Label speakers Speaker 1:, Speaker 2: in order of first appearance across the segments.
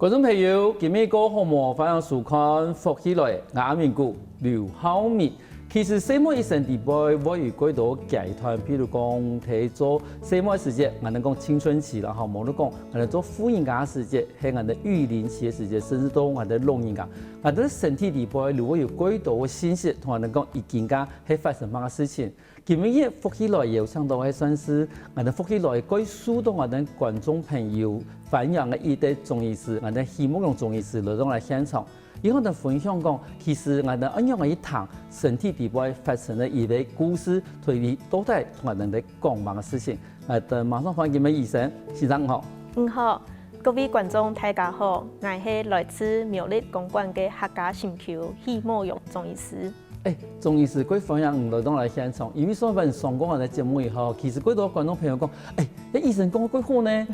Speaker 1: 觀眾朋友，今日個項目歡迎收看《福起來》，我阿明哥劉浩明。其實細妹一生地杯，我有幾多階段，譬如講提做細妹時節，我哋講青春期啦，吼，無論講我哋做婦人家時節，係我哋育齡期嘅時節，甚至到我哋老人家，我哋身體地杯如果有幾多嘅信息，同我哋講已經家係發生乜嘅事情。今日福起來有想到係算是我哋福起來可以疏導我哋觀眾朋友反映嘅一啲中醫師，我哋希望用中醫師來到嚟現場。以後的分享講，其實我哋按樣一談身體地位發生的一類故事推理，都係同我哋講忙嘅事情。馬上歡迎今日醫生，先生好。
Speaker 2: 好，各位觀眾大家好，我係來自苗栗公館嘅客家心丘許慕容中醫師。
Speaker 1: 中醫師，佢分享唔來到嚟現場，因為所份上過我哋節目以後，其實幾多觀眾朋友講，醫生講幾好呢？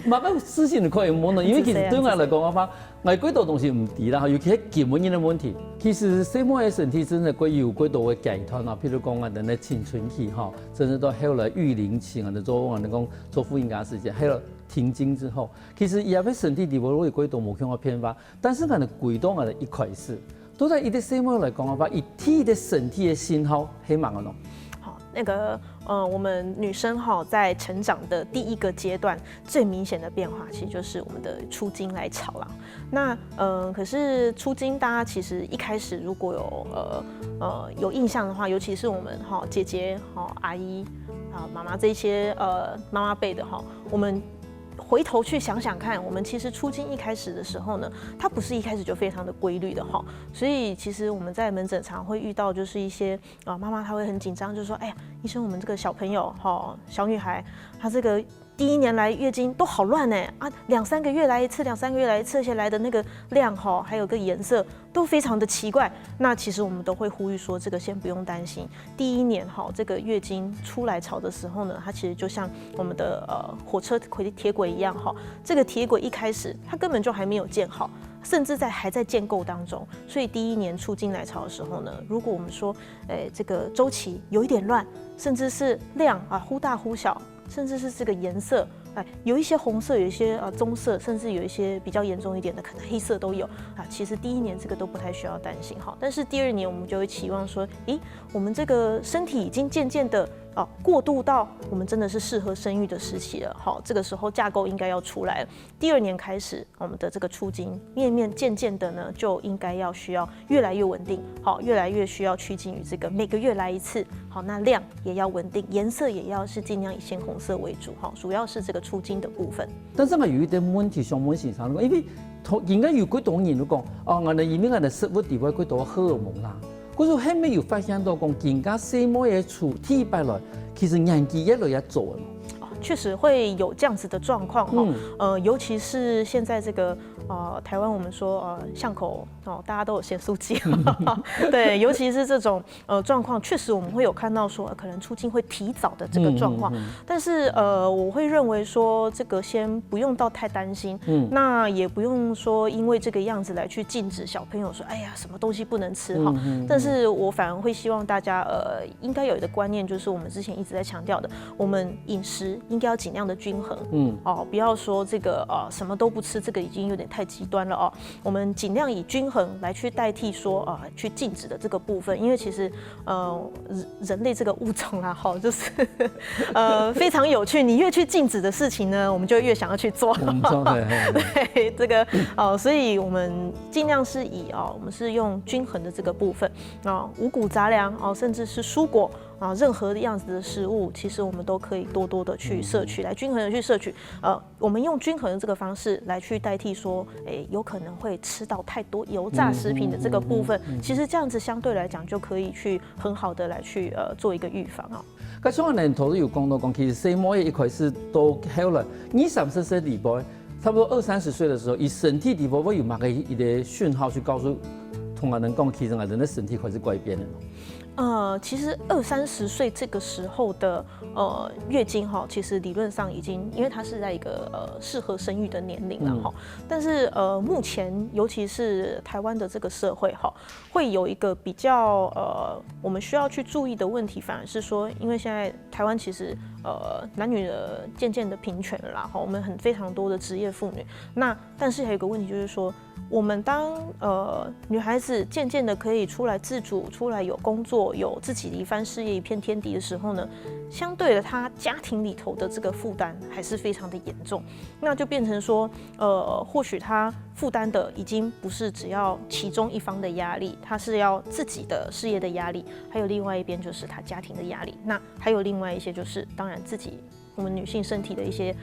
Speaker 1: 乜乜事情可以問呢？因為其實對我嚟講嘅話，我幾多東西唔知啦，尤其係基本嘅問題。其實細妹嘅身體真係佢有幾多嘅階段啊，譬如講我哋嘅青春期嚇，甚至到後來育齡期，我哋講做婦人家時節，還有停經之後，其實也會身體地位會有幾多無窮嘅變化，但是我哋歸到我哋一開始。都在一啲細妹來講的話，以體的身體的信號很忙的咯。
Speaker 2: 好，我們女生哈在成長的第一個階段，最明顯的變化其實就是我們的初經來潮啦。那可是初經大家其實一開始如果有印象的話，尤其是我們哈姐姐哈阿姨啊媽媽這一些媽媽輩的哈，我們回頭去想想看，我們其實初經一開始的時候呢，它不是一開始就非常的規律的哈，所以其實我們在門診常會遇到，就是一些媽媽她會很緊張，就說，哎呀，醫生，我們這個小朋友哈，小女孩，她這個第一年來月經都好亂呢啊，2-3個月來一次，2-3個月來一次，而且來的那個量哈，還有個顏色都非常的奇怪。那其實我們都會呼籲說，這個先不用擔心。第一年哈，這個月經出來潮的時候呢，它其實就像我們的火車鐵軌一樣哈，這個鐵軌一開始它根本就還沒有建好，甚至還在建構當中。所以第一年初經來潮的時候呢，如果我們說，這個週期有一點亂，甚至是量啊忽大忽小。甚至是這個顏色，有一些紅色，有一些棕色，甚至有一些比較嚴重一點的，可能黑色都有啊。其實第一年這個都不太需要擔心哈，但是第2年我們就會期望說，我們這個身體已經漸漸的過渡到我們真的是適合生育的時期了。好，這個時候架構應該要出來了。第2年開始，我們的這個初經漸漸的呢，就應該要需要越來越穩定，好，越來越需要趨近於這個每個月來一次，好，那量也要穩定，顏色也要是盡量以鮮紅色為主，哈，主要是這個初經的部分。
Speaker 1: 但是我有一點問題想問先生，因為應該有幾多人都講，我哋因為我哋食物地位幾多荷爾蒙啦。嗰時後面有發現到講，更加細妹嘅處體擺來，其實年紀越來越早了。
Speaker 2: 確實會有這樣子的狀況哈，尤其是現在這個台灣我們說巷口大家都有鹹酥雞，對，尤其是這種狀況，確實我們會有看到說可能初經會提早的這個狀況，但是我會認為說這個先不用到太擔心，那也不用說因為這個樣子來去禁止小朋友說，哎呀什麼東西不能吃哈，但是我反而會希望大家應該有一個觀念，就是我們之前一直在強調的，我們飲食應該要盡量的均衡，不要說這個什麼都不吃，這個已經有點太極端了哦。我們盡量以均衡來去代替說去禁止的這個部分，因為其實人類這個物種啦，哈，就是非常有趣。你越去禁止的事情呢，我們就越想要去做。對，這個所以我們盡量是以我們是用均衡的這個部分五穀雜糧甚至是蔬果。任何的樣子的食物，其實我們都可以多多的去攝取，來均衡的去攝取。我們用均衡的這個方式來去代替說，有可能會吃到太多油炸食品的這個部分。其實這樣子相對來講就可以去很好的來去做一個預防啊。
Speaker 1: 咁所以人頭都有講到講，其實細妹一開始都後來20-30歲地步，差不多20-30歲的時候，以身體地步會有某個一個訊號去告訴同人講，其實我人的身體開始改變了。
Speaker 2: 其實20-30歲這個時候的月經哈，其實理論上已經，因為它是在一個適合生育的年齡了哈。但是目前尤其是台灣的這個社會哈，會有一個比較我們需要去注意的問題，反而是說，因為現在台灣其實男女的漸漸的平權了啦哈，我們非常多的職業婦女。那但是還有一個問題就是說，我們當女孩子漸漸的可以出來自主，出來有工作，有自己的一番事業，一片天地的時候呢，相對的她家庭裡頭的這個負擔還是非常的嚴重，那就變成說，或許她負擔的已經不是只要其中一方的壓力，她是要自己的事業的壓力，還有另外一邊就是她家庭的壓力，那還有另外一些就是当然自己。我們女性身體的一些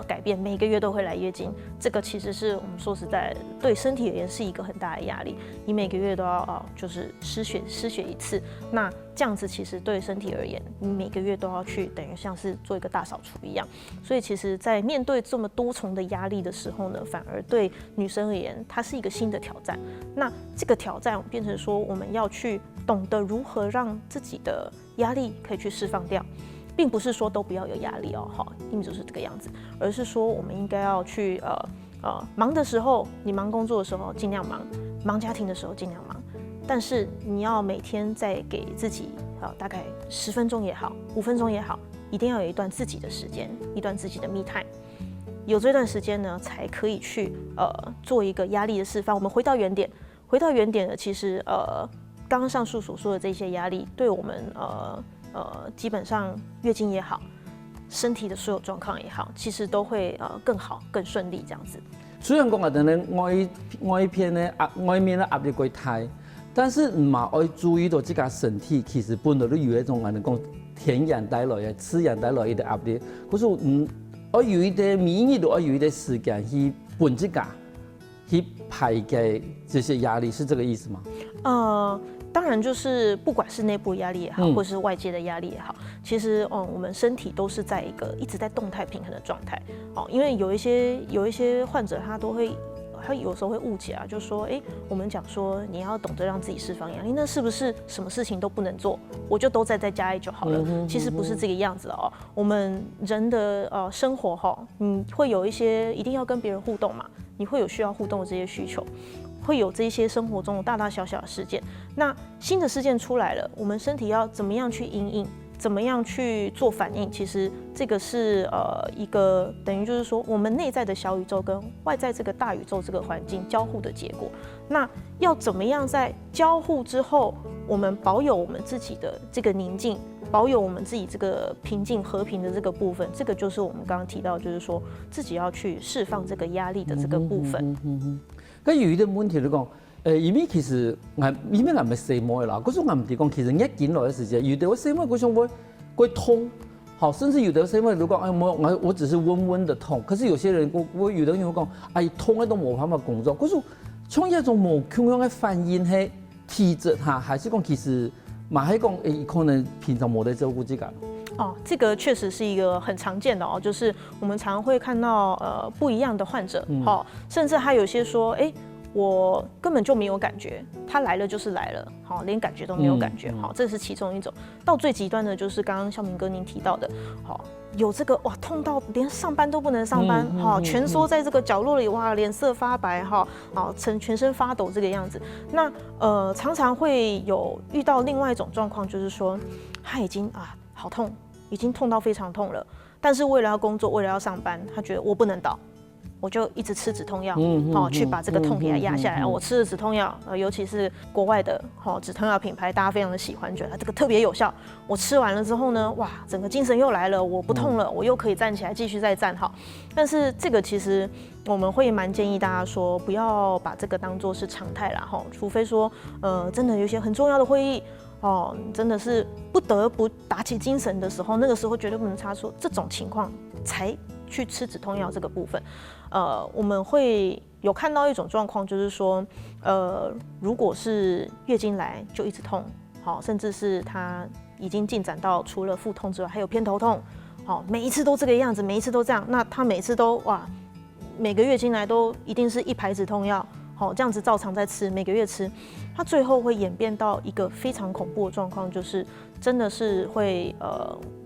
Speaker 2: 改变，每個月都會來月經，這個其實是我們說實在對身體而言是一個很大的壓力。你每個月都要就是失血一次，那這樣子其實對身體而言，你每個月都要去等於像是做一個大掃除一樣。所以其實，在面對這麼多重的壓力的時候呢，反而對女生而言，它是一個新的挑戰。那這個挑戰變成說，我們要去懂得如何讓自己的壓力可以去釋放掉。並不是說都不要有壓力哦，好，並不是這個樣子，而是說我們應該要去忙的時候，你忙工作的時候盡量忙，忙家庭的時候盡量忙，但是你要每天再給自己大概10分鐘也好，5分鐘也好，一定要有一段自己的時間，一段自己的me time，有這段時間呢，才可以去做一個壓力的釋放。我們回到原點呢，其實剛剛上述所說的這些壓力，對我們基本上月經也好，身體的所有狀況也好，其實都會更好、更順利這樣子。
Speaker 1: 雖然講啊，等咧外片咧外面咧壓力過大，但是唔嘛要注意到自己身體其實本來都有一種我哋講天然帶來嘅、自然帶來嘅壓力，可是要有一啲免疫力，要有一啲時間去幫自己去排解這些壓力，是這個意思嗎？
Speaker 2: 當然，就是不管是內部壓力也好，或是外界的壓力也好，其實我們身體都是在一個一直在動態平衡的狀態。因為有一些患者他有時候會誤解啊，就是說，我們講說你要懂得讓自己釋放壓力，那是不是什麼事情都不能做，我就都在家裡就好了？其實不是這個樣子哦。我們人的生活哈，你會有一些一定要跟別人互動嘛，你會有需要互動的這些需求。會有這些生活中的大大小小的事件，那新的事件出來了，我們身體要怎麼樣去因應，怎麼樣去做反應？其實這個是一個等於就是說，我們內在的小宇宙跟外在這個大宇宙這個環境交互的結果。那要怎麼樣在交互之後，我們保有我們自己的這個寧靜，保有我們自己這個平靜和平的這個部分，這個就是我們剛剛提到，就是說自己要去釋放這個壓力的這個部分。
Speaker 1: 咁有一啲問題嚟講，因為其實因為我唔係細妹啦，嗰種我唔係講，其實一見來嘅時間，有啲細妹嗰種會痛，好，甚至有的細妹如果我只是溫溫的痛，可是有些人有的人會講，痛喺度冇辦法工作，嗰種像一種冇咁樣嘅反應係體質嚇，還是講其實嘛係講可能平常冇得照顧自己。
Speaker 2: 這個確實是一個很常見的就是我們常會看到不一樣的患者，甚至他有些說，我根本就沒有感覺，他來了就是來了，連感覺都沒有感覺，這是其中一種。到最極端的就是剛剛孝明哥您提到的，有這個痛到連上班都不能上班，蜷縮在這個角落裡，哇，臉色發白，全身發抖這個樣子。那常常會有遇到另外一種狀況，就是說他已經好痛，已經痛到非常痛了，但是為了要工作，為了要上班，他覺得我不能倒，我就一直吃止痛藥，去把這個痛給它壓下來。我吃的止痛藥，尤其是國外的止痛藥品牌，大家非常的喜歡，覺得它這個特別有效。我吃完了之後呢，哇，整個精神又來了，我不痛了，我又可以站起來繼續再站好。但是這個其實我們會蠻建議大家說，不要把這個當作是常態啦，除非說真的有一些很重要的會議。真的是不得不打起精神的時候，那個時候絕對不能差錯，這種情況才去吃止痛藥這個部分。我們會有看到一種狀況，就是說，如果是月經來就一直痛，甚至是它已經進展到除了腹痛之外，還有偏頭痛，每一次都這個樣子，每一次都這樣，那他每次都哇，每個月經來都一定是一排止痛藥。好，這樣子照常在吃，每個月吃，它最後會演變到一個非常恐怖的狀況，就是真的是會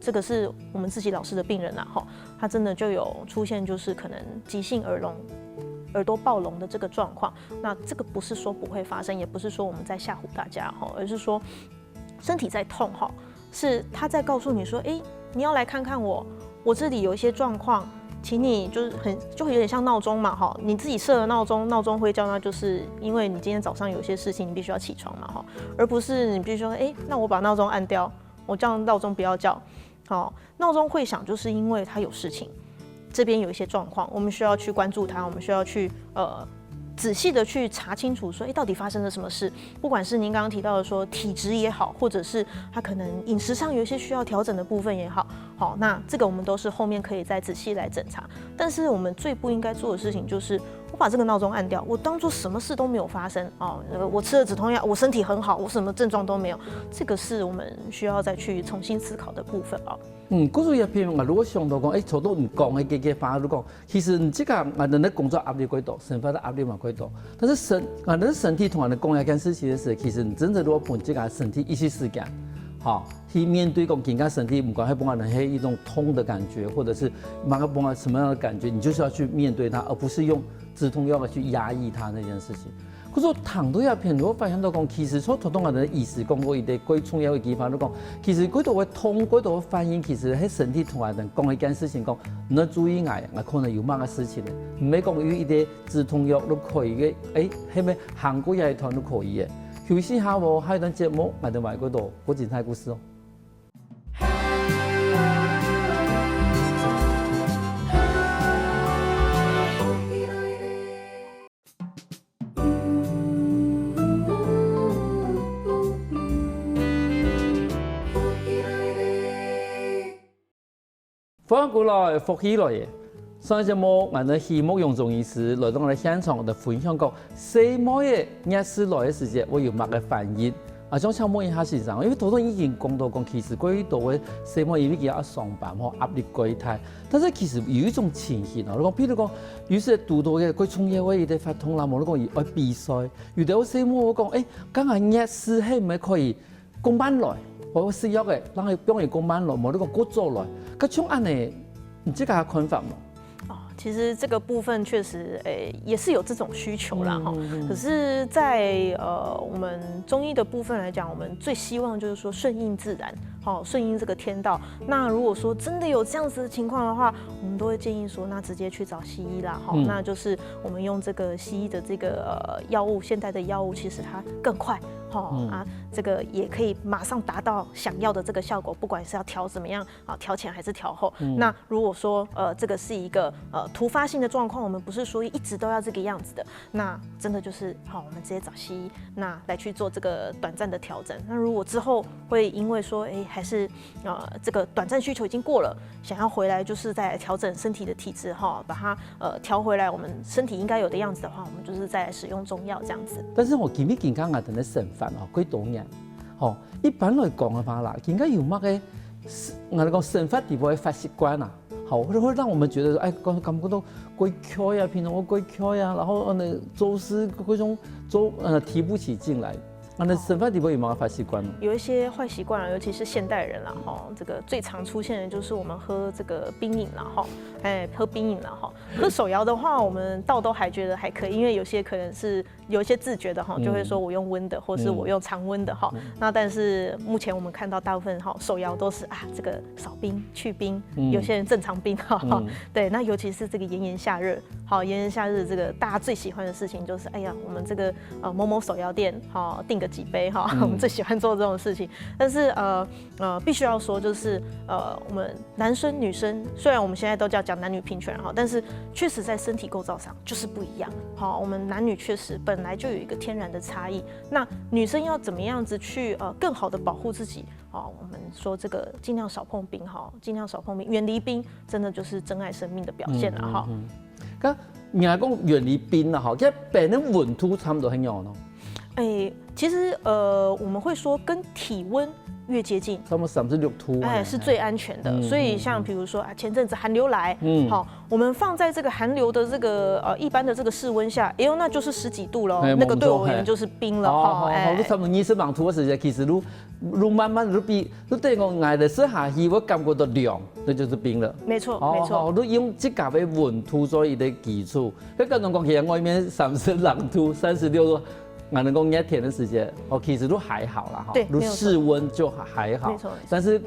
Speaker 2: 這個是我們自己老師的病人啊，哈，他真的就有出現就是可能急性耳朵暴聾的這個狀況。那這個不是說不會發生，也不是說我們在嚇唬大家哈，而是說身體在痛哈，是他在告訴你說，你要來看看我這裡有一些狀況。請你就會有點像鬧鐘嘛，哈，你自己設了鬧鐘，鬧鐘會叫，那就是因為你今天早上有些事情你必須要起床嘛，哈，而不是你必須說，那我把鬧鐘按掉，我叫鬧鐘不要叫，好，鬧鐘會響，就是因為它有事情，這邊有一些狀況，我們需要去關注它，我們需要去仔細的去查清楚說，到底發生了什麼事？不管是您剛剛提到的說體質也好，或者是他可能飲食上有一些需要調整的部分也好，好，那這個我們都是後面可以再仔細來檢查。但是我們最不應該做的事情就是，我把這個鬧鐘按掉，我當作什麼事都沒有發生哦。我吃了止痛藥，我身體很好，我什麼症狀都沒有。這個是我們需要再去重新思考的部分哦。
Speaker 1: 嗰種譬如如果想到講，除咗唔講嘅嘅反而都講，其實你這個人的工作壓力幾多，生活的壓力嘛幾多，但是人的身體同人的講一件事情的時候，其實你真的如果把這個身體一些時間，好去面對講，人家身體不管係幫人係一種痛的感覺，或者是幫人什麼樣的感覺，你就是要去面對它，而不是用止痛藥去壓抑它那件事情。可是糖度一片，如果發現到講，其實所普通人的意思講，我一啲最重要嘅地方都講，其實嗰度嘅痛，嗰度嘅反應，其實喺身體同人講一件事情講，你要注意捱，可能有乜嘅事情咧，唔係講有一啲止痛藥都可以嘅，係咪韓國藥團都可以嘅？休息下喎，下一段節目，我哋埋嗰度嗰精彩故事哦。翻過來復起來嘅，上一節目我哋希望楊總醫師來到我哋現場，我哋分享講細妹嘅熱死來嘅時節，我有乜嘅反應？想請問一下先生，因為頭先已經講到講，其實嗰度嘅細妹因為佢要上班，壓力過大，但是其實有一種情形啊，譬如講，有時讀到嘅佢從業位有啲發痛啦，冇得講要比賽，有啲細妹我講，今日熱死係咪可以上班來？我食藥嘅，讓佢幫佢上班來，冇得講過做來。咁種安尼，你這個看法嗎？
Speaker 2: 其實這個部分確實，也是有這種需求啦哈。可是在，我們中醫的部分來講，我們最希望就是說順應自然，好，順應這個天道。那如果說真的有這樣子的情況的話，我們都會建議說，那直接去找西醫啦，好，那就是我們用這個西醫的這個藥物，現代的藥物其實它更快。這個也可以馬上達到想要的這個效果，不管是要調怎麼樣啊，調前還是調後。那如果說這個是一個突發性的狀況，我們不是說一直都要這個樣子的，那真的就是好，我們直接找西醫，那來去做這個短暫的調整。那如果之後會因為說還是這個短暫需求已經過了，想要回來就是再來調整身體的體質哈，把它調回來我們身體應該有的樣子的話，我們就是再來使用中藥這樣子。
Speaker 1: 但是我健唔健康啊，等你成分幾多年，一般來講的話啦，應該有乜嘅，我哋講生活地方嘅發習慣啊，會讓我們覺得感覺到鬼巧呀，平常我鬼巧呀，然後做事嗰種提不起勁來。那生活地方有冇發習慣？
Speaker 2: 有一些壞習慣，尤其是現代人啦，這個最常出現的就是我們喝這個冰飲啦，喝冰飲啦，喝手搖的話，我們倒都還覺得還可以，因為有些可能是有一些自覺的就會說我用溫的，或是我用常溫的那但是目前我們看到大部分手搖都是這個少冰去冰，有些人正常冰對，那尤其是這個炎炎夏日，炎炎夏日這個大家最喜歡的事情就是我們這個某某手搖店訂個幾杯我們最喜歡做這種事情。但是必須要說，就是我們男生女生，雖然我們現在都叫講男女平權但是確實在身體構造上就是不一樣。我們男女確實本來就有一個天然的差異。那女生要怎麼樣子去更好的保護自己？我們說這個盡量少碰冰盡量少碰冰，遠離冰，真的就是珍愛生命的表現了
Speaker 1: 咁人家講遠離冰啦其實病人溫度差不多很樣咯。
Speaker 2: 其實我們會說跟體溫越接近，
Speaker 1: 差不多36度，
Speaker 2: 是最安全的。所以像比如說前陣子寒流來，好，我們放在這個寒流的這個一般的這個室溫下，哎呦，那就是10幾度了，那個對我而言就是冰了哈。
Speaker 1: 你差不多20度忙土的時間，其實你慢慢你對我挨的濕下去，我感覺到涼，那就是冰了。
Speaker 2: 沒錯，沒錯。
Speaker 1: 你用這個的溫度作為的基礎，那個人講其實外面32度、36度。俺能講熱天的時間，其實都還好啦哈，如室溫就還好。但是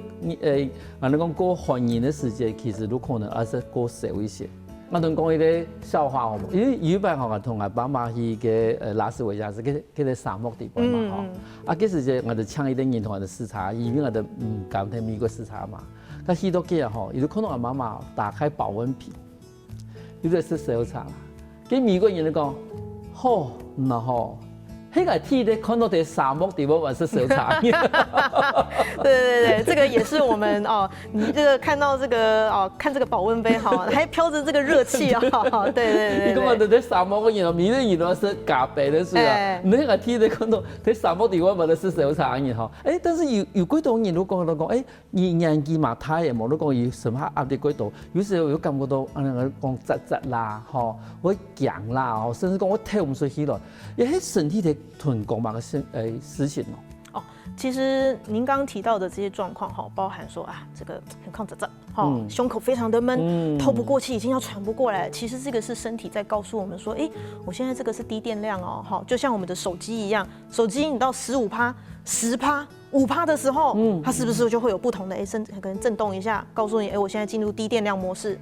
Speaker 1: 俺能講過寒冷的時間，其實都可能還是過少一些。我能講一個笑話好唔？因為有一擺我同我爸媽去個拉斯維加斯，去個沙漠地方嘛哈。嗰時陣我就搶一點銀行的視察，因為我就唔敢去美國視察嘛。但去到幾啊吼，伊就看到我媽媽打開保溫瓶，有在吃小茶。跟美國人就講，好，然後。那個天的看到在沙漠地方玩是手茶。
Speaker 2: 對，這個也是我們你這個看到這個看這個保溫杯哈，還飄着這個熱氣啊，對。
Speaker 1: 你講我在沙漠嗰邊，每個人都是咖啡的是啊。那個天的看到在沙漠地方玩的是手茶嘅哈，但是有幾多人都講，你年紀嘛大嘅，冇都講有什麼壓力幾多，有時候有感覺到講窒啦，吼，我癢啦，甚至講我跳唔出去了，也係身體的。吞功嘛個事情哦。
Speaker 2: 其實您剛剛提到的這些狀況哈，包含說這個很抗窒哈，胸口非常的悶，透不過氣，已經要喘不過來。其實這個是身體在告訴我們說，我現在這個是低電量哦，哈，就像我們的手機一樣，手機你到15%、10%、5%的時候，它是不是就會有不同的可能震動一下，告訴你，我現在進入低電量模式，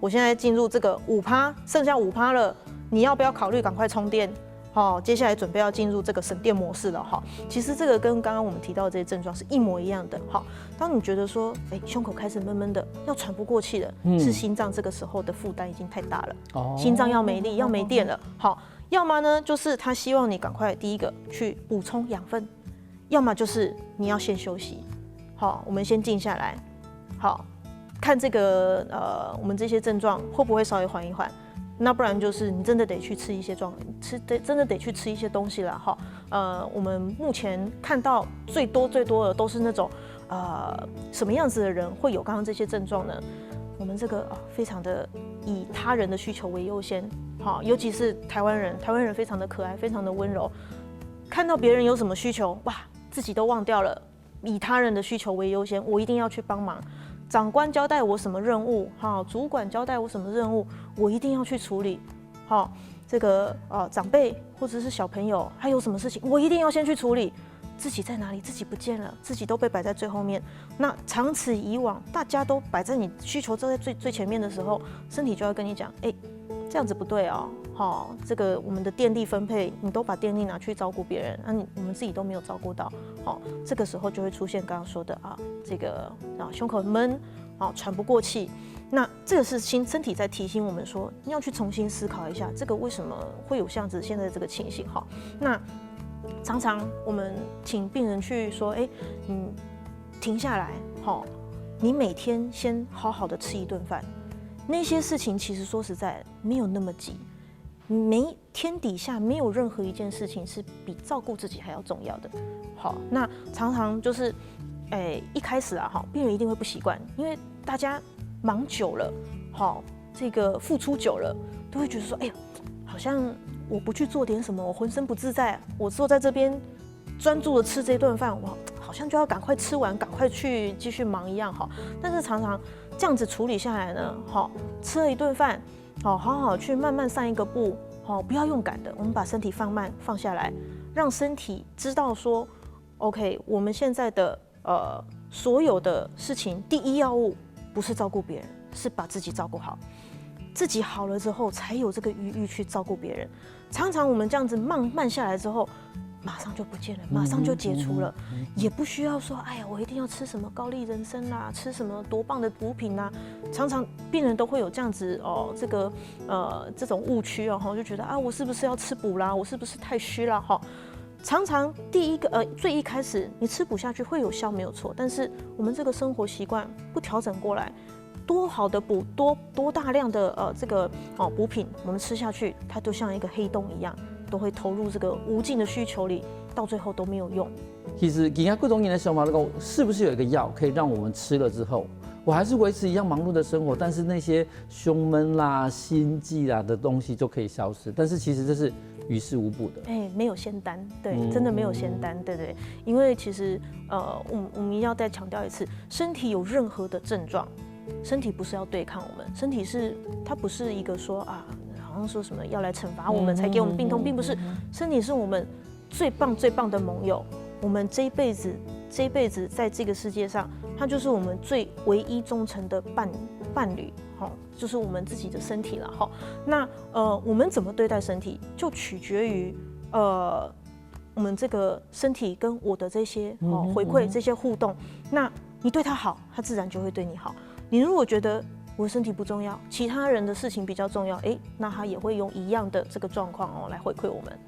Speaker 2: 我現在進入這個5%，剩下5%了，你要不要考慮趕快充電？好，接下來準備要進入這個省電模式了哈。其實這個跟剛剛我們提到的這些症狀是一模一樣的。好，當你覺得說，胸口開始悶悶的，要喘不過氣了，是心臟這個時候的負擔已經太大了，心臟要沒力，要沒電了。好，要麼呢就是他希望你趕快第一個去補充養分，要麼就是你要先休息。好，我們先靜下來，好，看這個我們這些症狀會不會稍微緩一緩。那不然就是你真的得去吃一些真的得去吃一些東西了哈。我們目前看到最多的都是那種什麼樣子的人會有剛剛這些症狀呢？我們這個非常的以他人的需求為優先，好，尤其是台灣人非常的可愛，非常的溫柔，看到別人有什麼需求，哇，自己都忘掉了，以他人的需求為優先，我一定要去幫忙。長官交代我什麼任務，好，主管交代我什麼任務，我一定要去處理。好，這個長輩或者是小朋友，還有什麼事情，我一定要先去處理。自己在哪裡？自己不見了，自己都被擺在最後面。那長此以往，大家都擺在你需求在最前面的時候，身體就要跟你講，這樣子不對哦。好，這個我們的電力分配，你都把電力拿去照顧別人，我們自己都沒有照顧到。好，這個時候就會出現剛剛說的這個胸口悶，喘不過氣。那這個是身體在提醒我們說，你要去重新思考一下，這個為什麼會有這樣子現在這個情形？哈，那常常我們請病人去說，停下來，好，你每天先好好的吃一頓飯。那些事情其實說實在沒有那麼急，天底下沒有任何一件事情是比照顧自己還要重要的。好，那常常就是，一開始病人一定會不習慣，因為大家忙久了，好，這個付出久了，都會覺得說，好像我不去做點什麼，我渾身不自在，我坐在這邊專注的吃這頓飯，我好像就要趕快吃完，趕快去繼續忙一樣哈。但是常常這樣子處理下來呢，好，吃了一頓飯，好好去慢慢散一個步，好，不要用趕的，我們把身體放慢放下來，讓身體知道說 ，OK， 我們現在的所有的事情，第一要務不是照顧別人，是把自己照顧好，自己好了之後才有這個餘裕去照顧別人。常常我們這樣子慢下來之後，馬上就不見了，馬上就解除了，也不需要說，我一定要吃什麼高麗人參啦，吃什麼多棒的補品啦。常常病人都會有這樣子這種誤區哦，就覺得我是不是要吃補啦？我是不是太虛啦？哈，常常第一個最一開始你吃補下去會有效沒有錯，但是我們這個生活習慣不調整過來，多好的補多大量的補品，我們吃下去它就像一個黑洞一樣。都會投入這個無盡的需求裡，到最後都沒有用。
Speaker 1: 其實，其他各種人的想法，是不是有一個藥可以讓我們吃了之後，我還是維持一樣忙碌的生活，但是那些胸悶啦、心悸啦的東西就可以消失？但是其實這是於事無補的。
Speaker 2: 沒有仙丹，对，真的沒有仙丹，對對。因為其實我們要再強調一次，身體有任何的症狀，身體不是要對抗我們，身體它不是一個說啊，好像說什麼要來懲罰我們才給我們病痛，並不是，身體是我們最棒最棒的盟友。我們這一輩子在這個世界上，它就是我們最唯一忠誠的伴侶，就是我們自己的身體了，那我們怎麼對待身體，就取決於我們這個身體跟我的這些回饋、這些互動。那你對它好，它自然就會對你好。你如果覺得我的身體不重要，其他人的事情比較重要，那他也會用一樣的這個狀況來回饋我們。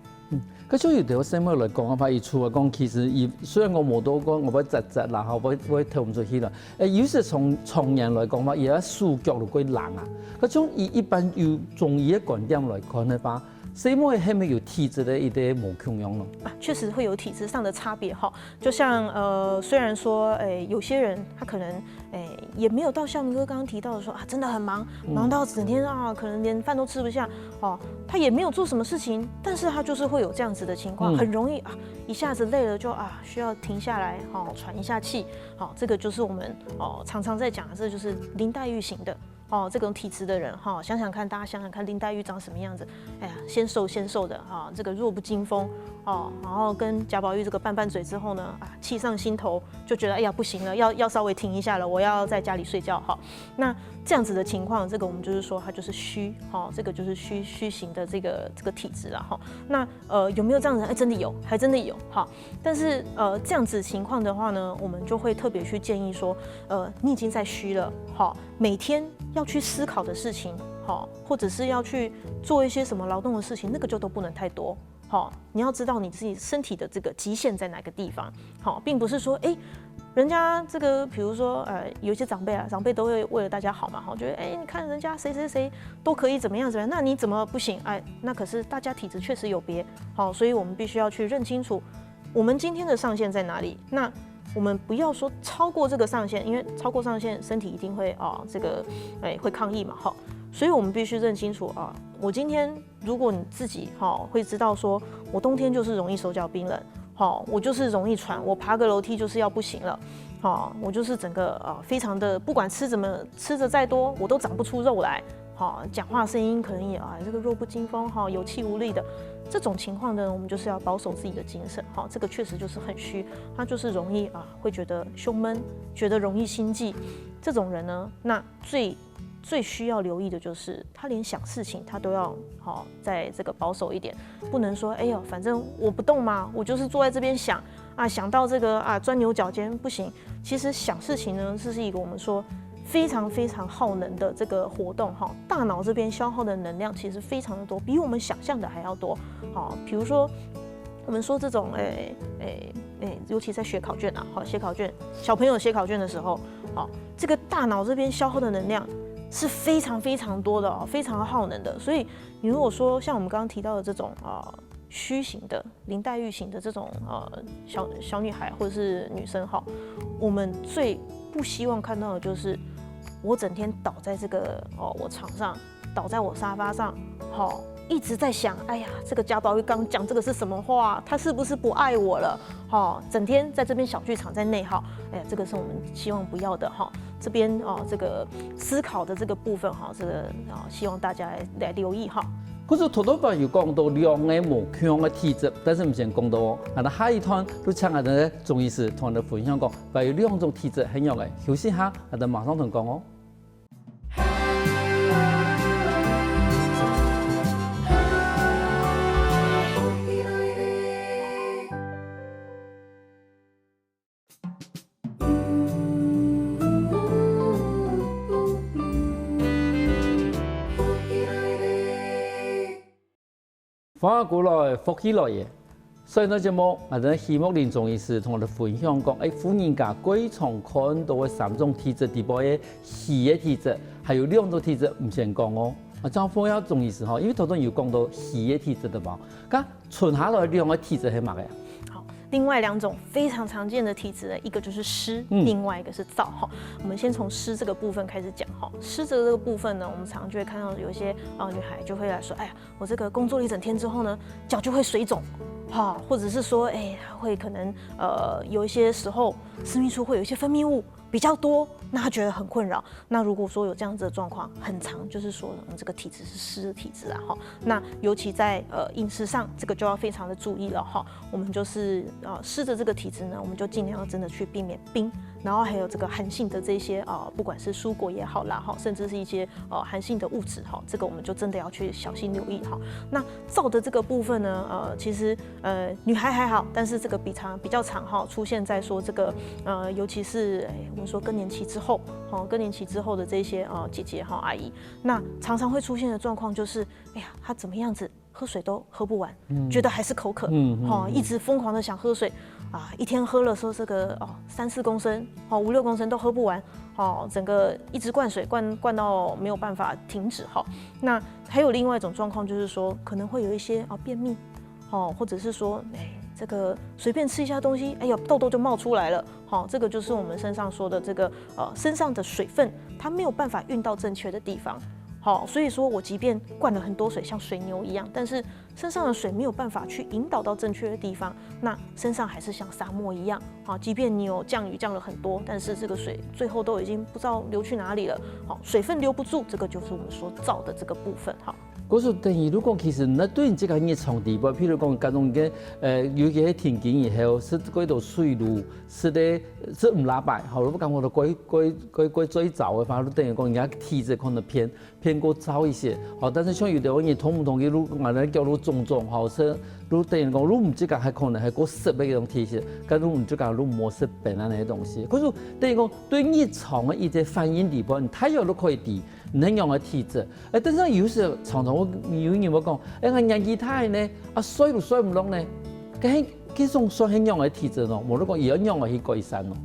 Speaker 1: 可是有條生物來講，我發現出來講，其實雖然我冇多講，我要窒啦，我睇唔出去啦。有時從人來講話，而家數據就幾難啊。嗰種一般由中醫的觀點來看的話，什麼係咪有體質的一啲無窮樣咯？
Speaker 2: 確實會有體質上的差別哈。就像雖然說有些人他可能也沒有到像明哥剛剛提到的說啊，真的很忙到整天啊，可能連飯都吃不下哦。他也沒有做什麼事情，但是他就是會有這樣子的情況，很容易啊，一下子累了就需要停下來喘一下氣。好，這個就是我們常常在講的，這就是林黛玉型的。這種體質的人想想看，大家想想看，林黛玉長什麼樣子？哎呀，纖瘦的這個弱不禁風然後跟賈寶玉這個拌嘴之後呢，氣上心頭，就覺得哎呀不行了，要稍微停一下了，我要在家裡睡覺那這樣子的情況，這個我們就是說它就是虛這個就是虛型的這個體質啦那有沒有這樣的人？真的有，還真的有但是這樣子情況的話呢，我們就會特別去建議說，你已經在虛了每天要去思考的事情或者是要去做一些什麼勞動的事情，那個就都不能太多你要知道你自己身體的這個極限在哪個地方並不是說人家這個比如說有一些長輩都會為了大家好嘛覺得你看人家誰都可以怎麼樣，那你怎麼不行？那可是大家體質確實有別所以我們必須要去認清楚我們今天的上限在哪裡。那我們不要說超過這個上限，因為超過上限身體一定會會抗議嘛所以我們必須認清楚我今天如果你自己會知道說，我冬天就是容易手腳冰冷我就是容易喘，我爬個樓梯就是要不行了我就是整個非常的不管吃着再多，我都長不出肉來講話聲音可能也這個弱不禁風有氣無力的。這種情況呢，我們就是要保守自己的精神這個確實就是很虛，他就是容易會覺得胸悶，覺得容易心悸。這種人呢，那最需要留意的就是他連想事情他都要在這個保守一點，不能說反正我不動嘛，我就是坐在這邊想想到這個鑽牛角尖不行。其實想事情呢，這是一個我們說非常非常耗能的這個活動大腦這邊消耗的能量其實非常的多，比我們想象的還要多比如說我們說這種尤其在写考卷寫考卷，小朋友寫考卷的時候這個大腦這邊消耗的能量是非常非常多的非常耗能的。所以你如果說像我們刚剛提到的這種虛型的林黛玉型的這種小女孩或者是女生我們最不希望看到的就是我整天倒在這個我床上，倒在我沙發上一直在想，哎呀，這個賈寶玉剛講這個是什麼話？他是不是不愛我了？整天在這邊小劇場在內耗，哎呀，這個是我们希望不要的這邊這個思考的這個部分這個希望大家來留意
Speaker 1: 可是頭段有講到兩個無強的體質，但是唔先講到下一段都請我哋中醫師同我哋分享講，關於兩種體質很弱嘅，休息下，我哋馬上同講哦。翻過來復起來嘅，所以呢節目我哋希望林中醫師同我哋分享講，婦人家最常看到嘅3種體質，第一個虛嘅體質，還有2種體質唔先講哦。啊，張峰要總意思哈，因為頭先有講到虛的體質對吧？咁存下來兩個體質係乜嘅？
Speaker 2: 好，另外2種非常常見的體質呢，一個就是濕，另外一個是燥哈。我們先從濕這個部分開始講哈。濕這個部分呢，我們常常就會看到有一些女孩就會來說，哎呀，我這個工作了一整天之後呢，腳就會水腫。好，或者是說，會可能有一些時候私密處會有一些分泌物比較多，那他覺得很困擾。那如果說有這樣子的狀況，很常就是說我們這個體質是濕的體質啊，哈。那尤其在飲食上，這個就要非常的注意了哈。我們就是濕的這個體質呢，我們就盡量要真的去避免冰，然後還有這個寒性的這些不管是蔬果也好啦哈，甚至是一些寒性的物質哈，這個我們就真的要去小心留意哈。那燥的這個部分呢，其實女孩還好，但是這個比較常哈出現在說這個尤其是我們說更年期之後，更年期之後的這些姐姐哈阿姨，那常常會出現的狀況就是，哎呀，她怎麼樣子喝水都喝不完，覺得還是口渴，一直瘋狂的想喝水啊，一天喝了說這個3-4公升，5-6公升都喝不完，整個一直灌水灌到沒有辦法停止哈。那還有另外一種狀況就是說，可能會有一些便秘，或者是說這個隨便吃一下東西，哎呀，痘痘就冒出來了。好，這個就是我們身上說的這個身上的水分，它沒有辦法運到正確的地方。好，所以說我即便灌了很多水，像水牛一樣，但是身上的水沒有辦法去引導到正確的地方，那身上還是像沙漠一樣。好，即便你有降雨降了很多，但是這個水最後都已經不知道流去哪裡了。好，水分留不住，這個就是我們說燥的這個部分。好。
Speaker 1: 嗰時等於如果其實那對你這個熱床地步，譬如講嗰種嘅尤其係天氣以後，是嗰度水路是咧是唔拉白，好，如果講我哋過最早嘅話，等於講人家體質可能偏過燥一些，好，但是像有啲人同唔同嘅路，我哋叫路種，好，是路等於講路唔知講係可能係過濕嘅一種體質，跟路唔知講路冇濕病啊那些東西，可是等於講對熱床嘅一啲反應地步，太陽都可以低。能樣嘅體質，但是有時候常常有人會講，我年紀大呢，水都水唔落呢，嗰種水係樣嘅體質咯，冇得講一樣嘅去改善咯。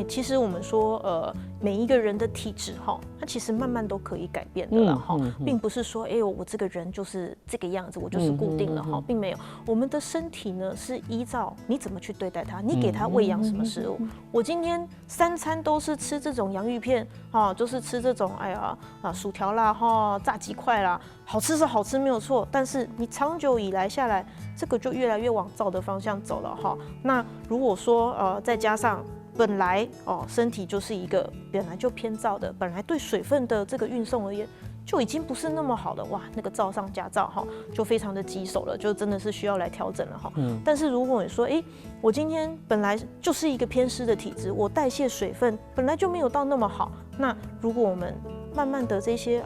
Speaker 2: 其實我們說每一個人的體質哈，它其實慢慢都可以改變的啦哈，並不是說我這個人就是這個樣子，我就是固定了哈，並沒有。我們的身體呢是依照你怎麼去對待它，你給它餵養什麼食物。我今天3餐都是吃這種洋芋片哈，就是吃這種薯條啦哈，炸雞塊啦，好吃是好吃沒有錯，但是你長久以來下來，這個就越來越往燥的方向走了哈。那如果說再加上本來身體就是一個本來就偏燥的，本來對水分的這個運送而言就已經不是那麼好的，哇，那個燥上加燥哈，就非常的棘手了，就真的是需要來調整了哈。但是如果你說，我今天本來就是一個偏濕的體質，我代謝水分本來就沒有到那麼好，那如果我們慢慢的這些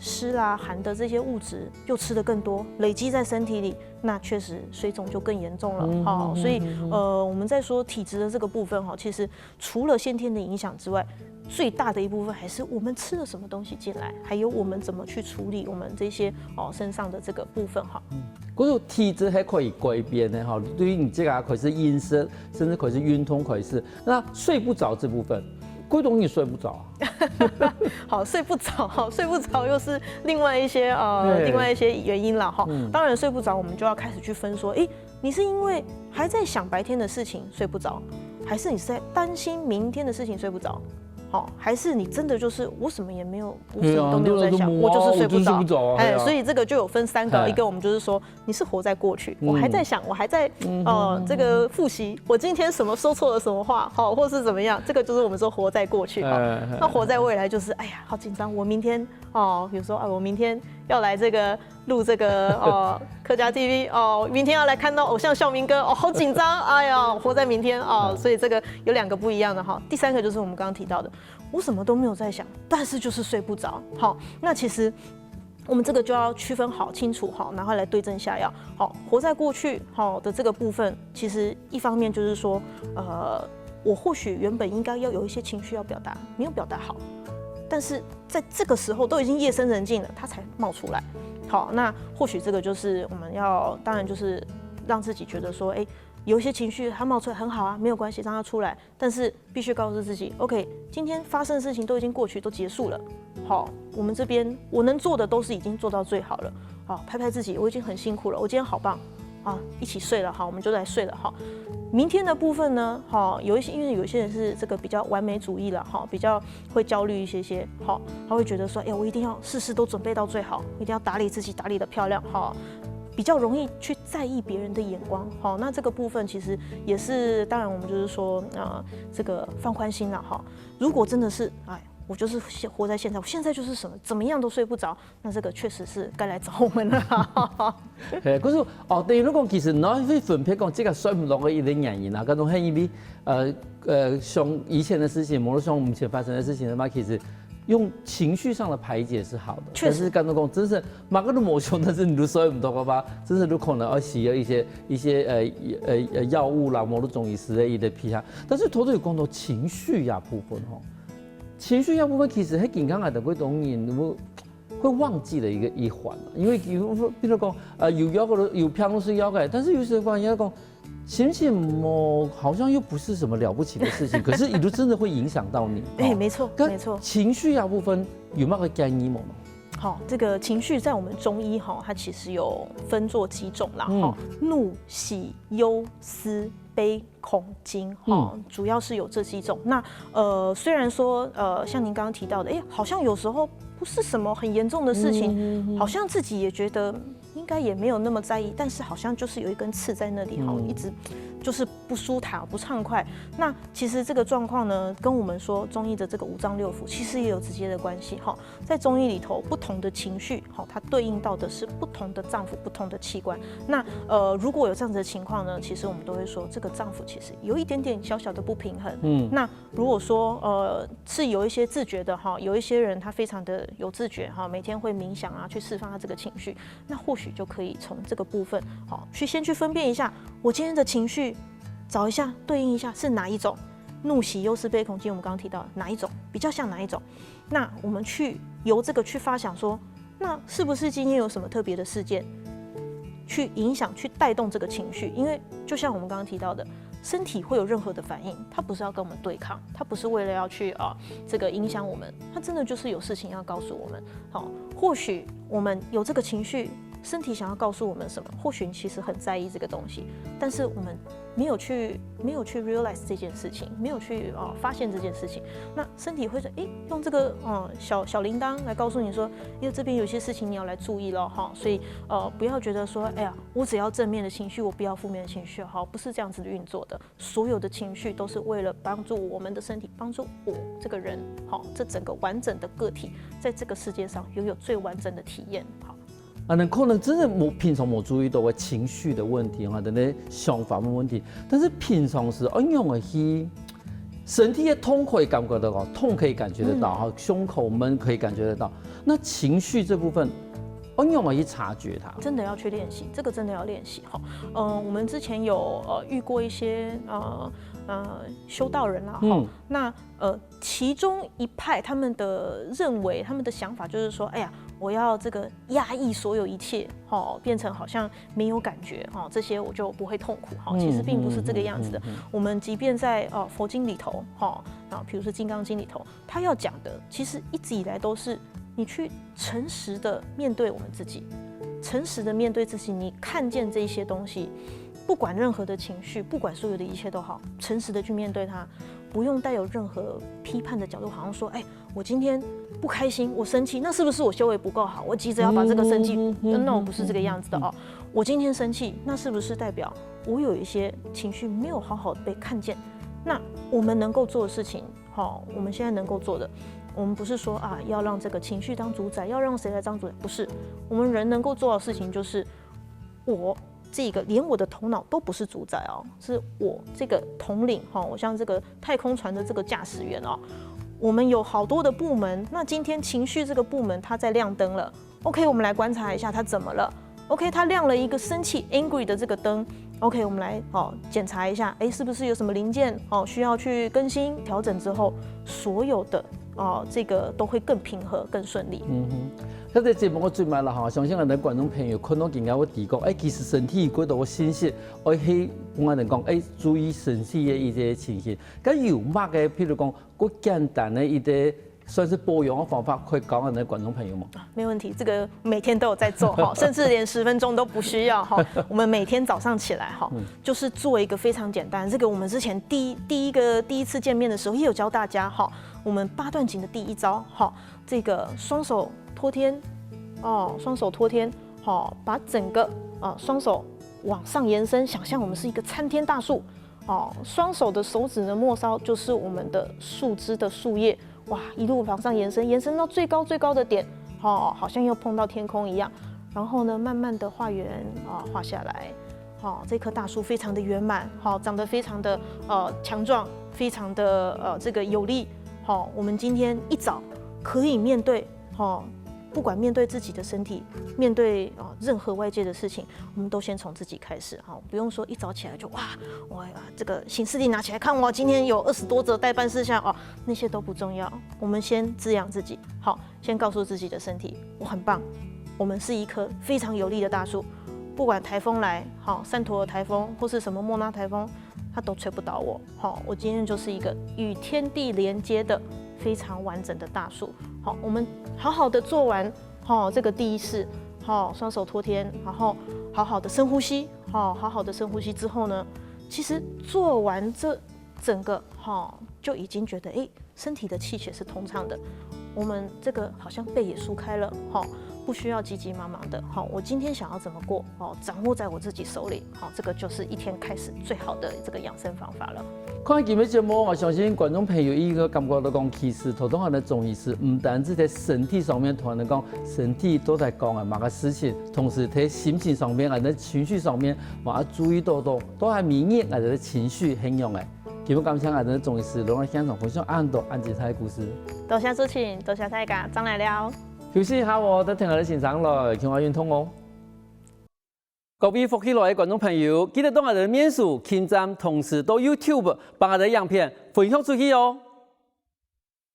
Speaker 2: 濕啦、寒的這些物質又吃得更多，累積在身體裡，那確實水腫就更嚴重了。所以我們在說體質的這個部分其實除了先天的影響之外，最大的一部分還是我們吃了什麼東西進來，還有我們怎麼去處理我們這些身上的這個部分哈。
Speaker 1: 嗰種體質係可以改變的哈，對於你這個可以是飲食，甚至可以是運動，可以是那睡不着這部分。貴東你睡不着
Speaker 2: 好，睡不着又是另外一些原因啦哈。當然睡不着，我們就要開始去分說，你是因為還在想白天的事情睡不着，還是你是在擔心明天的事情睡不着？還是你真的就是我什麼也沒有，我什麼都沒有在想，我就是睡不着。所以這個就有分3個，一個我們就是說你是活在過去，我還在想，我還在這個複習，我今天什麼說錯了什麼話，或是怎麼樣，這個就是我們說活在過去。那活在未來就是，哎呀，好緊張，我明天比如說我明天要來這個錄這個客家 TV 明天要來看到偶像孝明哥好緊張，哎呀，活在明天所以這個有2個不一樣的哈。第3個就是我們剛剛提到的，我什麼都沒有在想，但是就是睡不着。好，那其實我們這個就要區分好清楚好，然後來對症下藥。好，活在過去好的這個部分，其實一方面就是說我或許原本應該要有一些情緒要表達，沒有表達好，但是在這個時候都已經夜深人靜了，它才冒出來。好，那或許這個就是我們要，當然就是讓自己覺得說，有一些情緒它冒出來很好啊，沒有關係，讓它出來。但是必須告訴自己 ，OK， 今天發生的事情都已經過去，都結束了。好，我們這邊我能做的都是已經做到最好了，好，拍拍自己，我已經很辛苦了，我今天好棒，啊，一起睡了，好，我們就來睡了，好。明天的部分呢，好，有一些因為有些人是这個比較完美主義了，哈，比較會焦慮一些，好，他會覺得說，我一定要事事都準備到最好，一定要打理自己，打理得漂亮，哈。比較容易去在意別人的眼光，好，那這個部分其實也是，當然我們就是說，這個放寬心了，哈。如果真的是，我就是活在現在，我現在就是什麼怎麼樣都睡不着，那這個確實是該來找我們了。
Speaker 1: 係，可是等於講其實你可以分配講，這個睡唔落嘅一啲原因啊，嗰種係因為像以前的事情，無論像目前發生的事情，那其實。用情緒上的排解是好的，但是剛才講，真是每個都冇用，但是你都睡唔到嘅話，真是都可能要需要一些藥物啦，某種中醫師的一啲批下。但是頭先有講到情緒呀部分吼，情緒呀部分其實喺健康嚟講，當然會忘記的一環，因為比如講有藥嘅有偏都是藥嘅，但是有時候人家講。心情好像又不是什麼了不起的事情，可是也都真的會影響到你。
Speaker 2: 沒錯，沒錯。情緒
Speaker 1: 啊部分有冇個建議嗎？
Speaker 2: 好，這個情緒在我們中醫哈，它其實有分作幾種啦。怒、喜、憂、思、悲、恐、驚，主要是有這幾種。那雖然說像您剛剛提到的，好像有時候不是什麼很嚴重的事情，好像自己也覺得。應該也沒有那麼在意，但是好像就是有一根刺在那裡，哈，一直就是不舒坦、不暢快。那其實這個狀況呢，跟我們說中醫的這個五臟六腑其實也有直接的關係，哈。在中醫裡頭，不同的情緒，哈，它對應到的是不同的臟腑、不同的器官。那如果有這樣子的情況呢，其實我們都會說這個臟腑其實有一點點小小的不平衡。那如果說是有一些自覺的，哈，有一些人他非常的有自覺，哈，每天會冥想啊，去釋放他這個情緒，那或許就可以從這個部分，好，先去分辨一下，我今天的情緒，找一下對應一下是哪一種，怒喜憂思悲恐驚，我們剛剛提到哪一種比較像哪一種，那我們去由這個去發想說，那是不是今天有什麼特別的事件，去影響去帶動這個情緒？因為就像我們剛剛提到的。身體會有任何的反應，它不是要跟我們對抗，它不是為了要去這個影響我們，它真的就是有事情要告訴我們。好，或許我們有這個情緒，身體想要告訴我們什麼？或許你其實很在意這個東西，但是我們沒有去 realize 這件事情，沒有去發現這件事情。那身體會說，用這個小鈴鐺來告訴你說，因為這邊有些事情你要來注意了哈，所以不要覺得說，哎呀，我只要正面的情緒，我不要負面的情緒，好，不是這樣子運作的。所有的情緒都是為了幫助我們的身體，幫助我這個人，好，這整個完整的個體在這個世界上擁有最完整的體驗，好。
Speaker 1: 可能真的平常沒注意到情緒的問題等等想法的問題，但是平常是按樣的去身體的痛可以感覺得到，痛可以感覺得到，胸口悶可以感覺得到。那情緒這部分，按樣的去察覺它，
Speaker 2: 真的要去練習，這個真的要練習哈。我們之前有遇過一些修道人啦，那其中一派他們的認為，他們的想法就是說，哎呀。我要這個壓抑所有一切，變成好像沒有感覺，這些我就不會痛苦，其實並不是這個樣子的。我們即便在佛經裡頭，比如說《金剛經》裡頭，他要講的，其實一直以來都是你去誠實的面對我們自己，誠實的面對自己，你看見這些東西，不管任何的情緒，不管所有的一切都好，誠實的去面對它。不用帶有任何批判的角度，好像說，我今天不開心，我生氣，那是不是我修為不夠好？我急着要把這個生氣，no，不是這個樣子的哦。我今天生氣，那是不是代表我有一些情緒沒有好好的被看見？那我們能夠做的事情，我們現在能夠做的，我們不是說要讓這個情緒當主宰，要讓誰來當主宰？不是，我們人能夠做的事情就是我。這個連我的頭腦都不是主宰哦，是我這個統領哈，我像這個太空船的這個駕駛員哦，我們有好多的部門，那今天情緒這個部門它在亮燈了 ，OK， 我們來觀察一下它怎麼了 ，OK， 它亮了一個生氣 angry 的這個燈 ，OK， 我們來檢查一下，是不是有什麼零件需要去更新調整之後，所有的這個都會更平和更順利。
Speaker 1: 嗰個節目我最買啦嚇，相信我哋觀眾朋友可能更加會提講，其實身體嗰度嘅信息，我係我哋講，注意身體嘅一啲情形。咁有乜嘅，譬如講，好簡單嘅一啲算是保養的方法，可以教我們的觀眾朋友嗎？
Speaker 2: 沒問題，這個每天都有在做哈，甚至連10分鐘都不需要哈。我們每天早上起來哈，就是做一個非常簡單。這個我們之前第一次見面的時候也有教大家哈，我們8段錦的第一招哈，這個雙手托天哦，雙手托天，好，把整個雙手往上延伸，想象我們是一個參天大樹哦，雙手的手指呢末梢就是我們的樹枝的樹葉，哇，一路往上延伸，延伸到最高的點，哦，好像又碰到天空一樣。然後呢，慢慢的畫圓啊，畫下來，好，這棵大樹非常的圓滿，好，長得非常的強壯，非常的這個有力，好，我們今天一早可以面對，好。不管面對自己的身體，面對任何外界的事情，我們都先從自己開始哈，不用說一早起來就哇，我這個行事曆拿起來看，我今天有20多則待辦事項哦，那些都不重要，我們先滋養自己，好，先告訴自己的身體，我很棒，我們是一棵非常有力的大樹，不管台風來，好，山陀的台風或是什麼莫娜台風，它都吹不倒我，好，我今天就是一個與天地連接的非常完整的大樹。好，我們好好的做完這個第一式，雙手托天，然後好好的深呼吸，好好的深呼吸之後呢，其實做完這整個就已經覺得身體的氣血是通暢的，我們這個好像背也舒開了，不需要急急忙忙的，我今天想要怎麼過，掌握在我自己手裡，這個就是一天開始最好的這個養生方法了。
Speaker 1: 看今日節目，我相信觀眾朋友應該感覺到講，其實頭東漢的中醫師唔單止在身體上面同人講，身體都在講啊，某個事情，同時在心情上面，或者情緒上面，我要注意到都係免疫或者情緒很用的。今日感謝我哋中醫師，讓我現場分享很多精彩的故事。多謝主持人，多謝大家，張來了。休息一下，我等聽我哋欣賞來，聽我運通哦。各位福氣來的觀眾朋友，記得到我哋的面書、網站，同時到 YouTube 把我哋的影片分享出去哦。